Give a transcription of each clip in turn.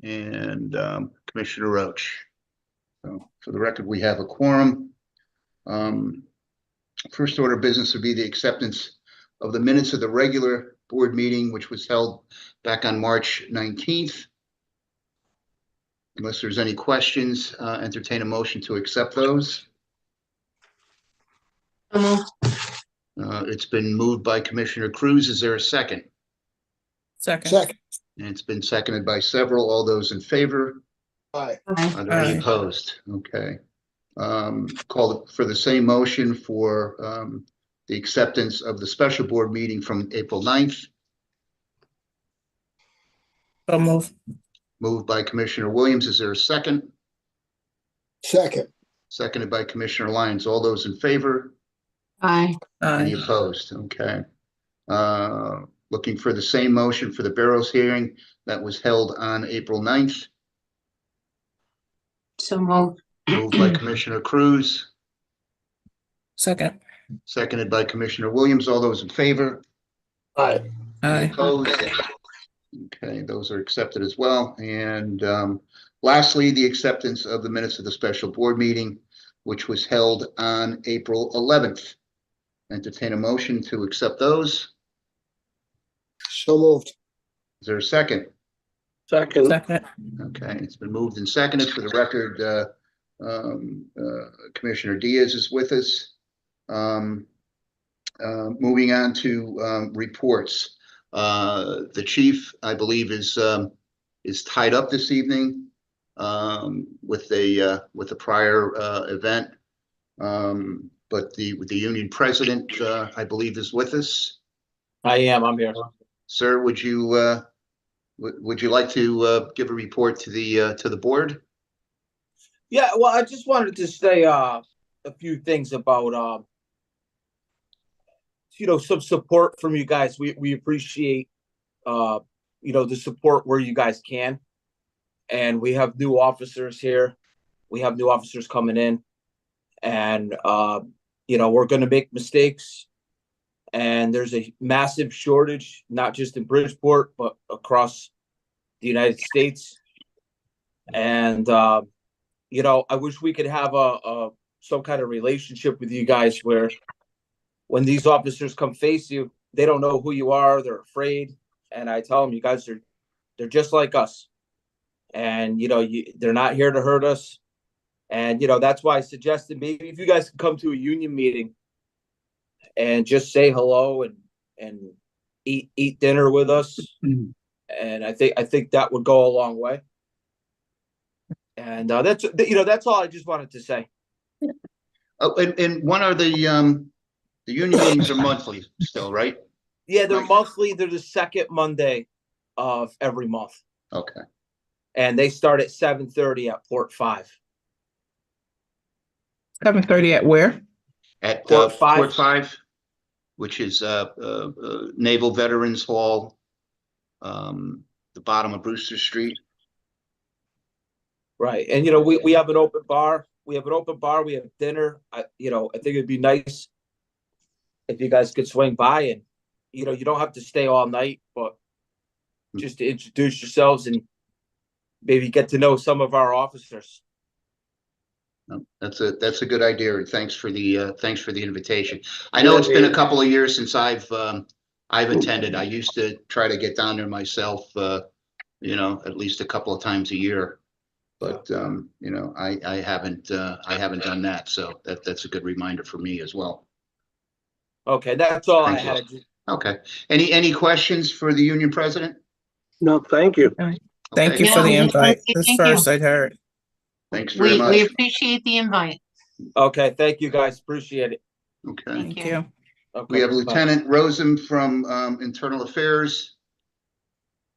and Commissioner Roach. So for the record, we have a quorum. First order of business would be the acceptance of the minutes of the regular board meeting, which was held back on March 19th. Unless there's any questions, entertain a motion to accept those. It's been moved by Commissioner Cruz. Is there a second? Second. And it's been seconded by several. All those in favor? Aye. Are there any opposed? Okay. Call for the same motion for the acceptance of the special board meeting from April 9th. So move. Moved by Commissioner Williams. Is there a second? Second. Seconded by Commissioner Lyons. All those in favor? Aye. Any opposed? Okay. Looking for the same motion for the Barrows hearing that was held on April 9th. So moved. Moved by Commissioner Cruz, Second. seconded by Commissioner Williams. All those in favor? Aye. Aye. Opposed? Okay, those are accepted as well. And lastly, the acceptance of the minutes of the special board meeting, which was held on April 11th. Entertain a motion to accept those. So moved. Is there a second? Second. Second. Okay, it's been moved and seconded. For the record, Commissioner Diaz is with us. Moving on to reports. The chief, I believe, is tied up this evening with a prior event. But the union president, I believe, is with us. I am. I'm here. Sir, would you like to give a report to the board? Yeah. Well, I just wanted to say a few things about some support from you guys. We appreciate the support where you guys can, and we have new officers here. We have new officers coming in, and we're going to make mistakes. And there's a massive shortage, not just in Bridgeport, but across the United States. And, I wish we could have some kind of relationship with you guys where when these officers come face you, they don't know who you are. They're afraid. And I tell them, you guys they're just like us. And, they're not here to hurt us. And, that's why I suggested maybe if you guys could come to a union meeting and just say hello and eat dinner with us. And I think that would go a long way. And that's all I just wanted to say. Oh, and one are the union meetings are monthly still, right? Yeah, they're monthly. They're the second Monday of every month. Okay. And they start at 7:30 at Port 5. 7:30 at where? At Port 5. Port 5, which is Naval Veterans Hall, the bottom of Brewster Street. Right. And, we have an open bar. We have dinner. I think it'd be nice if you guys could swing by and, you don't have to stay all night, but just to introduce yourselves and maybe get to know some of our officers. That's a good idea, and thanks for the invitation. I know it's been a couple of years since I've attended. I used to try to get down there myself, at least a couple of times a year, but I haven't done that. So that's a good reminder for me as well. Okay, that's all Thank I you. had. Okay. Any questions for the union president? No, thank you. Thank you for the invite. This Thank first you. I'd heard. Thanks very much. We appreciate the invite. Okay, thank you guys. Appreciate it. Okay. Thank you. Okay, We have bye. Lieutenant Rosen from Internal Affairs.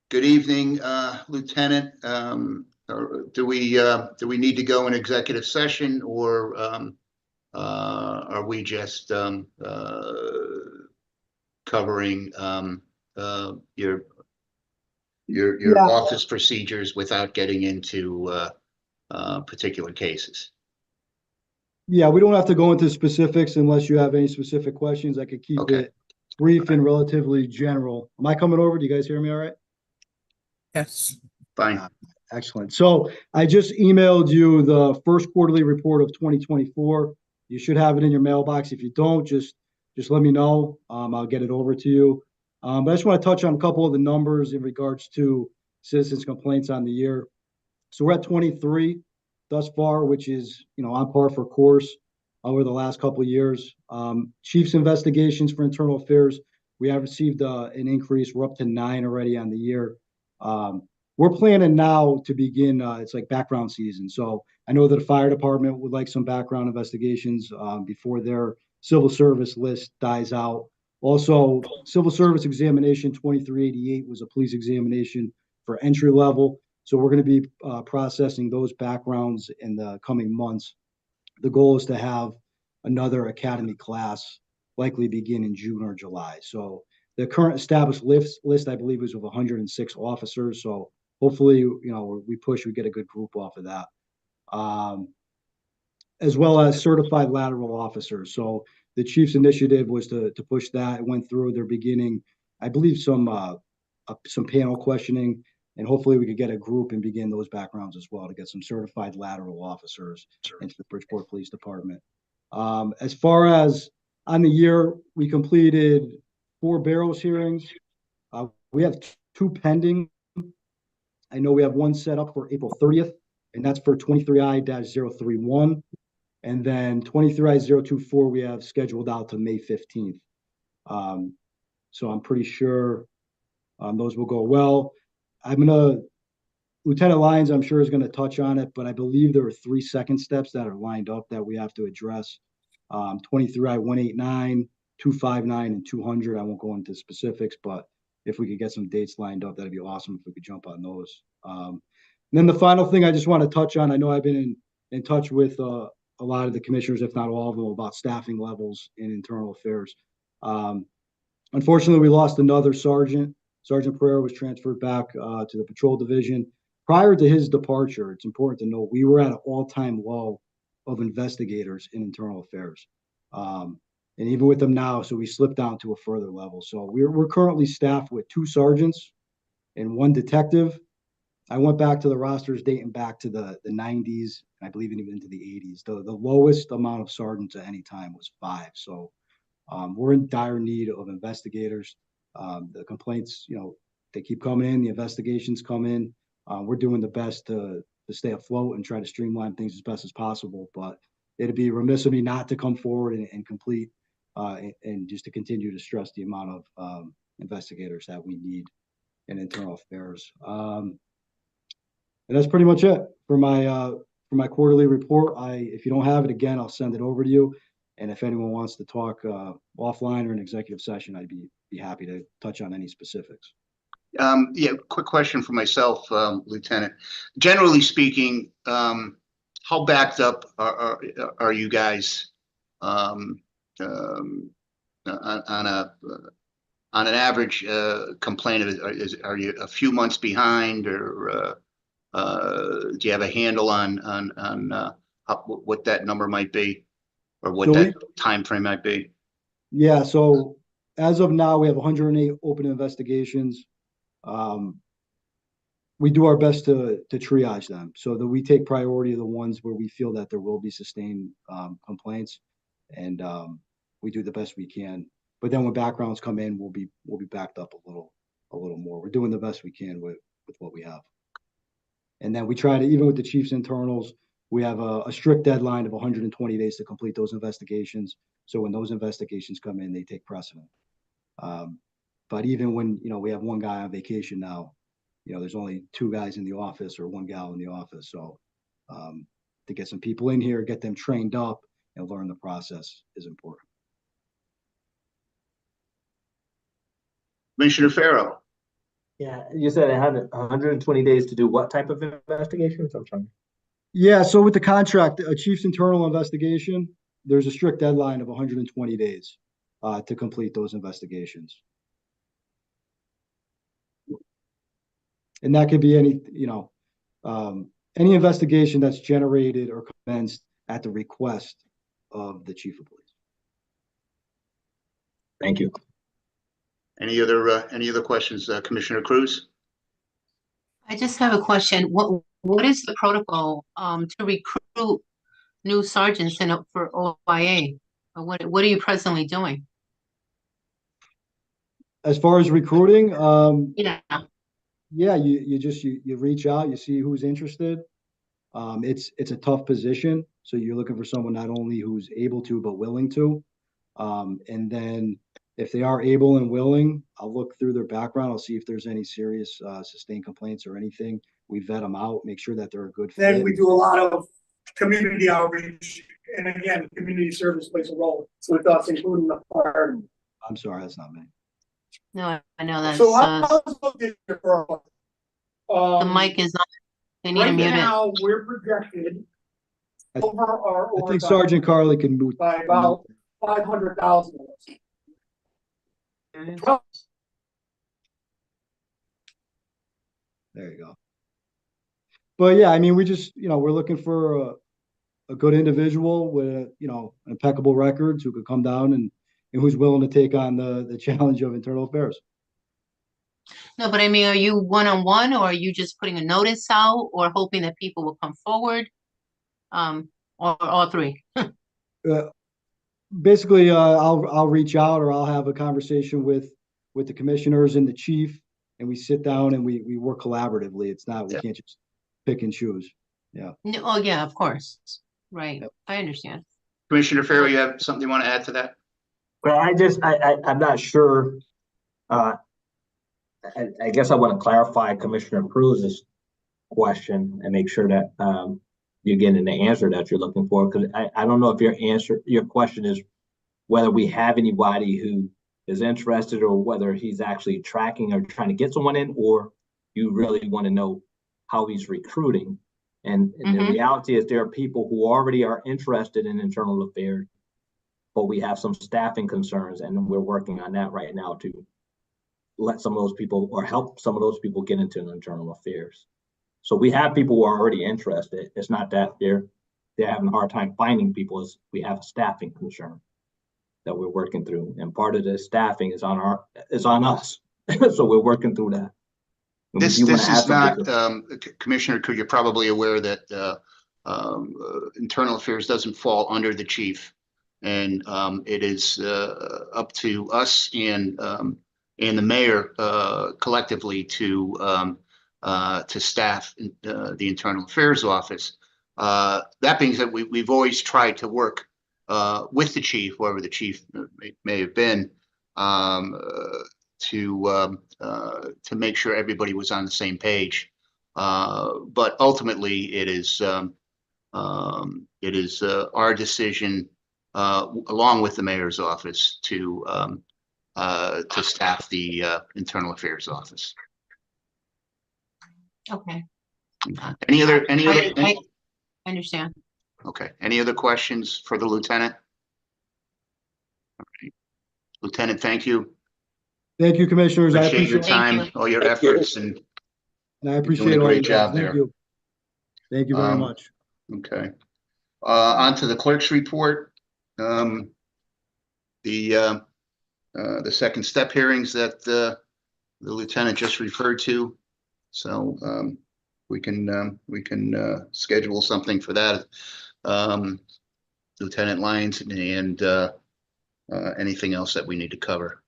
Good evening, Lieutenant. Do we need to go in executive session, or are we just covering your office procedures without getting into particular cases? Yeah, we don't have to go into specifics unless you have any specific questions. I could keep it brief and relatively general. Am I coming over? Do you guys hear me all right? Yes. Fine. Excellent. So I just emailed you the first quarterly report of 2024. You should have it in your mailbox. If you don't, just let me know. I'll get it over to you. But I just want to touch on a couple of the numbers in regards to citizens' complaints on the year. So we're at 23 thus far, which is, on par for course over the last couple of years. Chief's investigations for internal affairs, we have received an increase. We're up to 9 already on the year. We're planning now to begin, it's like background season. So I know that the fire department would like some background investigations before their civil service list dies out. Also, civil service examination 2388 was a police examination for entry level. So we're going to be processing those backgrounds in the coming months. The goal is to have another academy class likely begin in June or July. So the current established list, I believe, is of 106 officers. So hopefully, we get a good group off of that. As well as certified lateral officers. So the chief's initiative was to push that. It went through. They're beginning, I believe, some panel questioning, and hopefully we could get a group and begin those backgrounds as well to get some certified lateral officers into the Bridgeport Police Department. As far as on the year, we completed 4 barrels hearings. We have 2 pending. I know we have one set up for April 30th, and that's for 23I-031. And then 23I-024, we have scheduled out to May 15th. So I'm pretty sure those will go well. Lieutenant Lyons, I'm sure, is going to touch on it, but I believe there are 3 second steps that are lined up that we have to address. 23I-189, 259, and 200. I won't go into specifics, but if we could get some dates lined up, that'd be awesome if we could jump on those. And then the final thing I just want to touch on, I know I've been in touch with a lot of the commissioners, if not all of them, about staffing levels in internal affairs. Unfortunately, we lost another sergeant. Sergeant Pereira was transferred back to the patrol division. Prior to his departure, it's important to note, we were at an all-time low of investigators in internal affairs. And even with them now, so we slipped down to a further level. So we're currently staffed with 2 sergeants and 1 detective. I went back to the rosters dating back to the 90s, and I believe even into the 80s. The lowest amount of sergeants at any time was 5. So we're in dire need of investigators. The complaints, they keep coming in. The investigations come in. We're doing the best to stay afloat and try to streamline things as best as possible. But it'd be remiss of me not to come forward and complete and just to continue to stress the amount of investigators that we need in internal affairs. And that's pretty much it for my quarterly report. If you don't have it, again, I'll send it over to you. And if anyone wants to talk offline or an executive session, I'd be happy to touch on any specifics. Yeah, quick question for myself, Lieutenant. Generally speaking, how backed up are you guys on an average complaint? Are you a few months behind, or do you have a handle on what that number might be, or what that time frame might be? Yeah, so as of now, we have 108 open investigations. We do our best to triage them so that we take priority of the ones where we feel that there will be sustained complaints, and we do the best we can. But then when backgrounds come in, we'll be backed up a little more. We're doing the best we can with what we have. And then we try to, even with the chief's internals, we have a strict deadline of 120 days to complete those investigations. So when those investigations come in, they take precedent. But even when, we have one guy on vacation now, there's only 2 guys in the office or 1 gal in the office. So to get some people in here, get them trained up and learn the process is important. Commissioner Farrow. Yeah, you said it had 120 days to do what type of investigations? I'm sorry. Yeah, so with the contract, a chief's internal investigation, there's a strict deadline of 120 days to complete those investigations. And that could be any investigation that's generated or commenced at the request of the chief of police. Thank you. Any other questions, Commissioner Cruz? I just have a question. What is the protocol to recruit new sergeants for OIA? Or what are you presently doing? As far as recruiting, Yeah. yeah, you reach out, you see who's interested. It's a tough position, so you're looking for someone not only who's able to, but willing to. And then if they are able and willing, I'll look through their background. I'll see if there's any serious sustained complaints or anything. We vet them out, make sure that they're a good Then fit. we do a lot of community outreach, and again, community service plays a role. So with us, including the fire. I'm sorry, that's not me. No, I know that's, So I was looking for, the mic is on. They need to right mute it. now, we're projected over our I think overtime Sergeant Carley can move. by about 500,000. There you go. But yeah, I mean, we just, we're looking for a good individual with, impeccable records who could come down and who's willing to take on the challenge of internal affairs. No, but I mean, are you one-on-one, or are you just putting a notice out or hoping that people will come forward? Or all three? Basically, I'll reach out, or I'll have a conversation with the commissioners and the chief, and we sit down and we work collaboratively. It's not, we can't just pick and choose. Yeah. No, oh, yeah, of course. Right. Yep. I understand. Commissioner Farrow, you have something you want to add to that? Well, I'm not sure. I guess I want to clarify Commissioner Cruz's question and make sure that you're getting the answer that you're looking for. Because I don't know if your question is whether we have anybody who is interested, or whether he's actually tracking or trying to get someone in, or you really want to know how he's recruiting. And the reality is there are people who already are interested in internal affairs, but we have some staffing concerns, and we're working on that right now to let some of those people, or help some of those people, get into internal affairs. So we have people who are already interested. It's not that they're having a hard time finding people. We have a staffing concern that we're working through, and part of the staffing is on us. So we're working through that. This is not, Commissioner, you're probably aware that internal affairs doesn't fall under the chief, and it is up to us and the mayor collectively to staff the internal affairs office. That being said, we've always tried to work with the chief, whoever the chief may have been, to make sure everybody was on the same page. But ultimately, it is our decision, along with the mayor's office, to staff the internal affairs office. Okay. Any other? I understand. Okay. Any other questions for the lieutenant? Okay. Lieutenant, thank you. Thank you, commissioners. I Appreciate your appreciate time, all your efforts, and I appreciate doing a all great you job guys. there. Thank you. Thank you very much. okay. On to the clerk's report. The second step hearings that the lieutenant just referred to. So we can schedule something for that. Lieutenant Lyons, and anything else that we need to cover.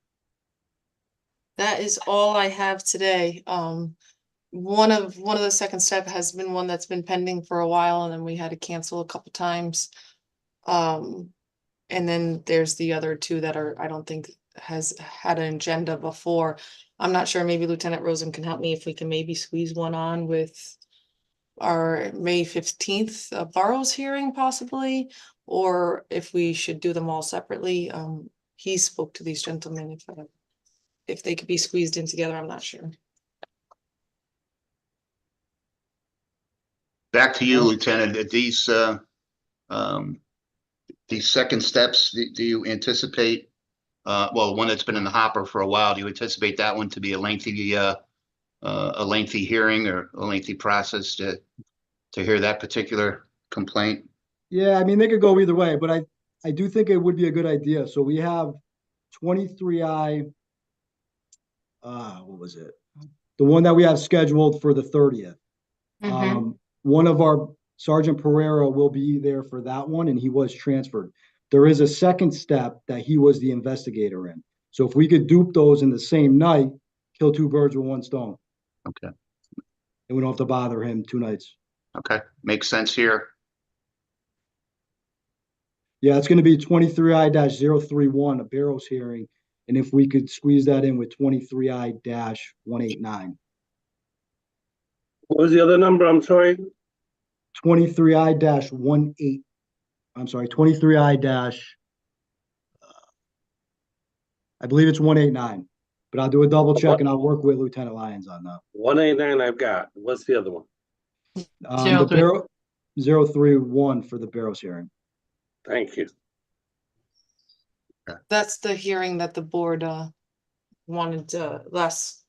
That is all I have today. One of the second step has been one that's been pending for a while, and then we had to cancel a couple times. And then there's the other two that I don't think has had an agenda before. I'm not sure, maybe Lieutenant Rosen can help me if we can maybe squeeze one on with our May 15th Burroughs hearing possibly, or if we should do them all separately. He spoke to these gentlemen if they could be squeezed in together, I'm not sure. Back to you, Lieutenant. These second steps, do you anticipate, well, one that's been in the hopper for a while, do you anticipate that one to be a lengthy hearing or a lengthy process to hear that particular complaint? Yeah, I mean, they could go either way, but I do think it would be a good idea. So we have 23I, what was it? the one that we have scheduled for the 30th. Mhm. One of our Sergeant Pereira will be there for that one, and he was transferred. There is a second step that he was the investigator in. So if we could dupe those in the same night, kill two birds with one stone. Okay. And we don't have to bother him 2 nights. Okay, makes sense here. Yeah, it's gonna be 23I-031, a Barrows hearing, and if we could squeeze that in with 23I-189. What was the other number? I'm sorry. 23I-18, I'm sorry, 23I dash, I believe it's 189, but I'll do a double check and I'll work with Lieutenant Lyons on that. 189 I've got. What's the other one? The Barrow, 031 for the Barrows hearing. Thank you. That's the hearing that the board wanted to last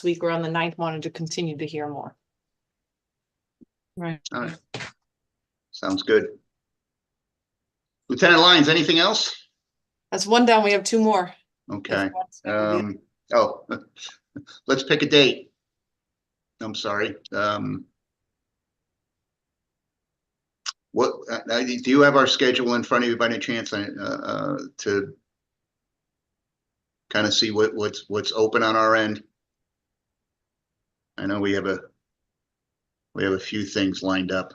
week or on the 9th wanted to continue to hear more. Right. All right. Sounds good. Lieutenant Lyons, anything else? That's one down. We have 2 more. Okay. Oh, let's pick a date. I'm sorry. What do you have our schedule in front of you by any chance to kind of see what's open on our end? I know we have a few things lined up.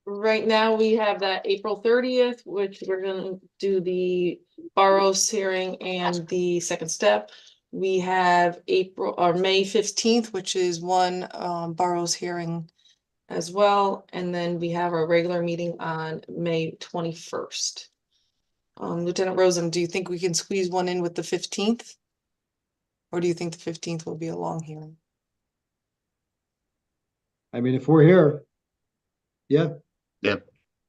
Right now, we have that April 30th, which we're gonna do the Barrows hearing and the second step. We have May 15th, which is one Barrows hearing as well. And then we have our regular meeting on May 21st. Lieutenant Rosem, do you think we can squeeze one in with the 15th? Or do you think the 15th will be a long hearing? I mean, if we're here, yeah. Yeah.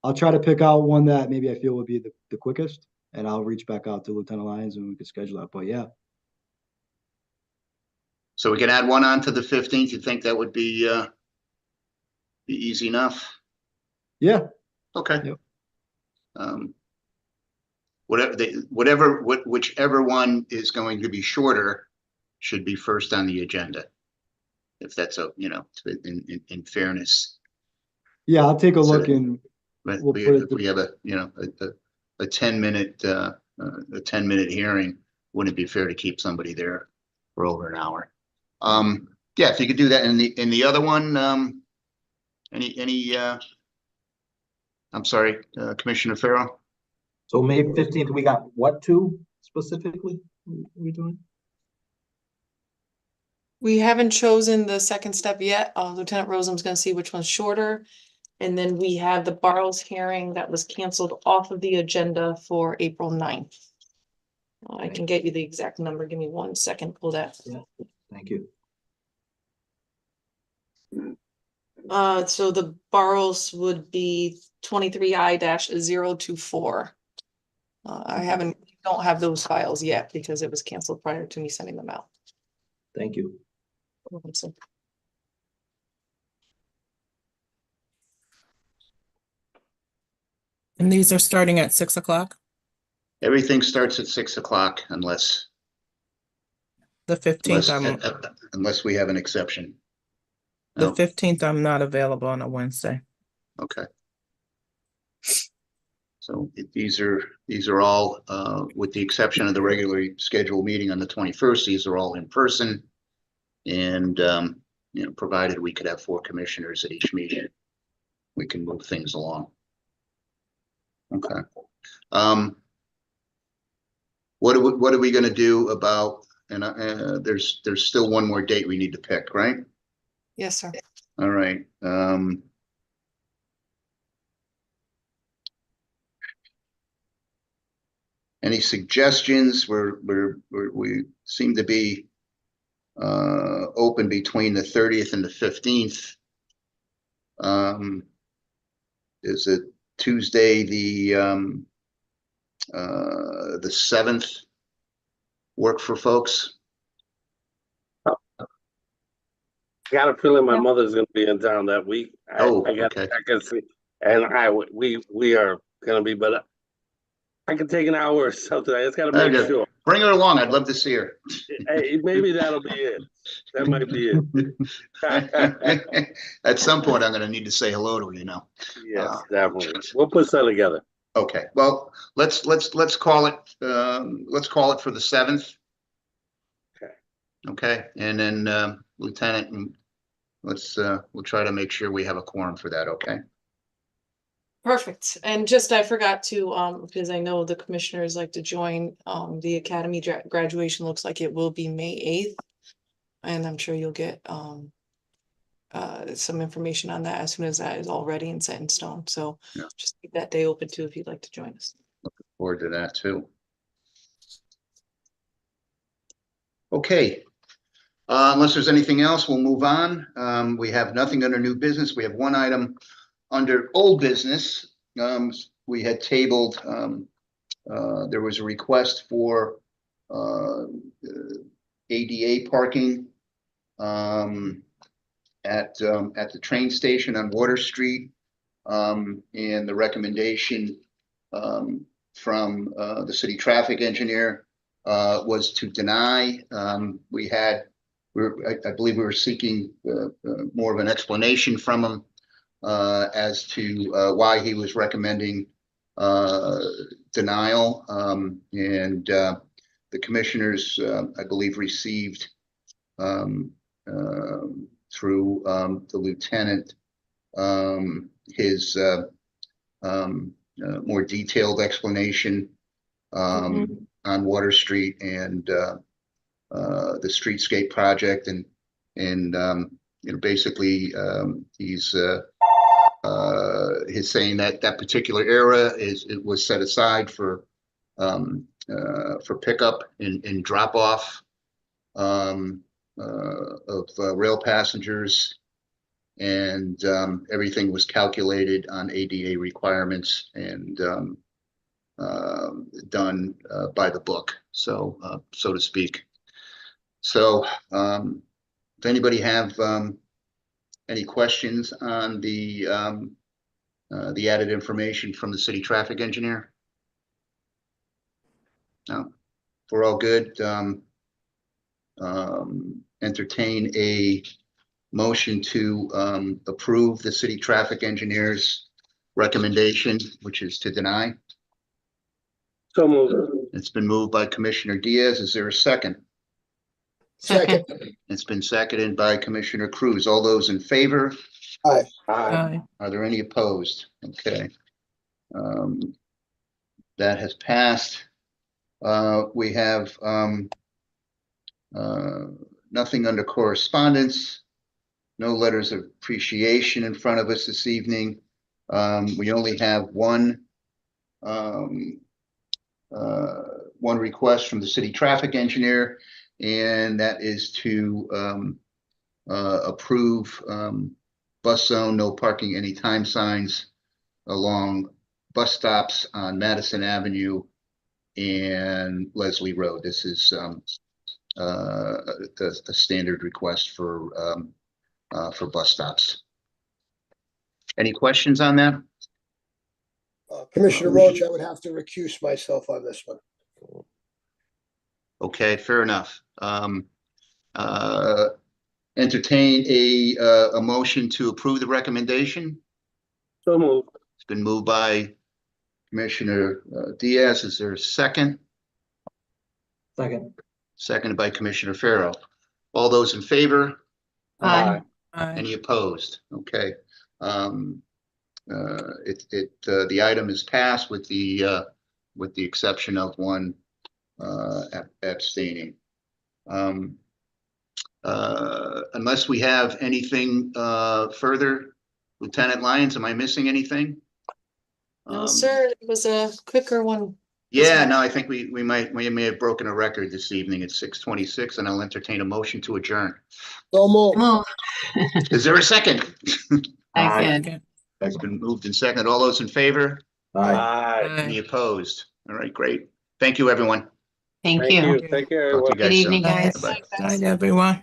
I'll try to pick out one that maybe I feel would be the quickest, and I'll reach back out to Lieutenant Lyons and we could schedule that, but yeah. So we can add one on to the 15th. You think that would be easy enough? Yeah. Okay. Yep. Whichever one is going to be shorter should be first on the agenda. If that's in fairness. Yeah, I'll take a look and But we'll if we have a 10-minute hearing, wouldn't it be fair to keep somebody there for over an hour? Yeah, if you could do that. In the other one, I'm sorry, Commissioner Farrell. So May 15th, we got what 2 specifically we doing? We haven't chosen the second step yet. Lieutenant Rosem's gonna see which one's shorter. And then we have the Barrows hearing that was canceled off of the agenda for April 9th. I can get you the exact number. Give me 1 second, pull that. Yeah. Thank you. So the Barrows would be 23I-024. I don't have those files yet because it was canceled prior to me sending them out. Thank you. And these are starting at 6 o'clock, Everything starts at 6 o'clock unless the 15th. unless we have an exception. The No? 15th, I'm not available on a Wednesday. Okay. So these are all, with the exception of the regularly scheduled meeting on the 21st, these are all in person. And, provided we could have 4 commissioners at each meeting, we can move things along. Okay. What are we going to do about, and there's still one more date we need to pick, right? Yes, sir. All right. Any suggestions? We seem to be open between the 30th and the 15th. Is it Tuesday, the 7th work for folks? I got a feeling my mother's gonna be in town that week. Okay. I can see, and we are gonna be, but I can take an hour or something. I just gotta make Okay. sure. Bring her along. I'd love to see her. Hey, maybe that'll be it. That might be it. At some point, I'm gonna need to say hello to her, you know. Yes, definitely. We'll put something together. Okay, well, let's call it, let's call it for the 7th. Okay. Okay, and then, Lieutenant, we'll try to make sure we have a quorum for that, okay? Perfect. And just, I forgot to, because I know the commissioners like to join, the academy graduation looks like it will be May 8th. And I'm sure you'll get, some information on that as soon as that is all ready and set in stone. So Yeah. just keep that day open too, if you'd like to join us. Forward to that too. Okay. Unless there's anything else, we'll move on. We have nothing under new business. We have one item under old business. We had tabled, there was a request for ADA parking at the train station on Water Street. And the recommendation from the city traffic engineer was to deny. I believe we were seeking more of an explanation from him as to why he was recommending denial. And the commissioners, I believe, received through the lieutenant his more detailed explanation on Water Street and the streetscape project, and you know, basically he's saying that that particular area it was set aside for pickup and drop off of rail passengers, and everything was calculated on ADA requirements and done by the book, so to speak. So if anybody have any questions on the added information from the city traffic engineer? No, if we're all good. Entertain a motion to approve the city traffic engineer's recommendation, which is to deny. So moved. It's been moved by Commissioner Diaz. Is there a second? Second. It's been seconded by Commissioner Cruz. All those in favor? Aye. Aye. Are there any opposed? Okay. That has passed. We have nothing under correspondence, no letters of appreciation in front of us this evening. We only have one request from the city traffic engineer, and that is to approve bus zone, no parking anytime signs along bus stops on Madison Avenue and Leslie Road. This is a standard request for bus stops. Any questions on that? Commissioner Roach, I would have to recuse myself on this one. Okay, fair enough. Entertain a motion to approve the recommendation. So moved. It's been moved by Commissioner Diaz. Is there a second? Second. Seconded by Commissioner Farrow. All those in favor? Aye. Aye. Any opposed? Okay. The item is passed with the exception of one abstaining. Unless we have anything further, Lieutenant Lyons, am I missing anything? No, sir, it was a quicker one. Yeah, no, I think we may have broken a record this evening at 6:26, and I'll entertain a motion to adjourn. So moved. Move. Is there a second? Second. Okay. It's been moved and seconded. All those in favor? Aye. Aye. Any opposed? All right, great. Thank you, everyone. Thank Thank you. you. Take care, Talk to you everyone. guys Good soon. evening, guys. Bye-bye. Night, everyone.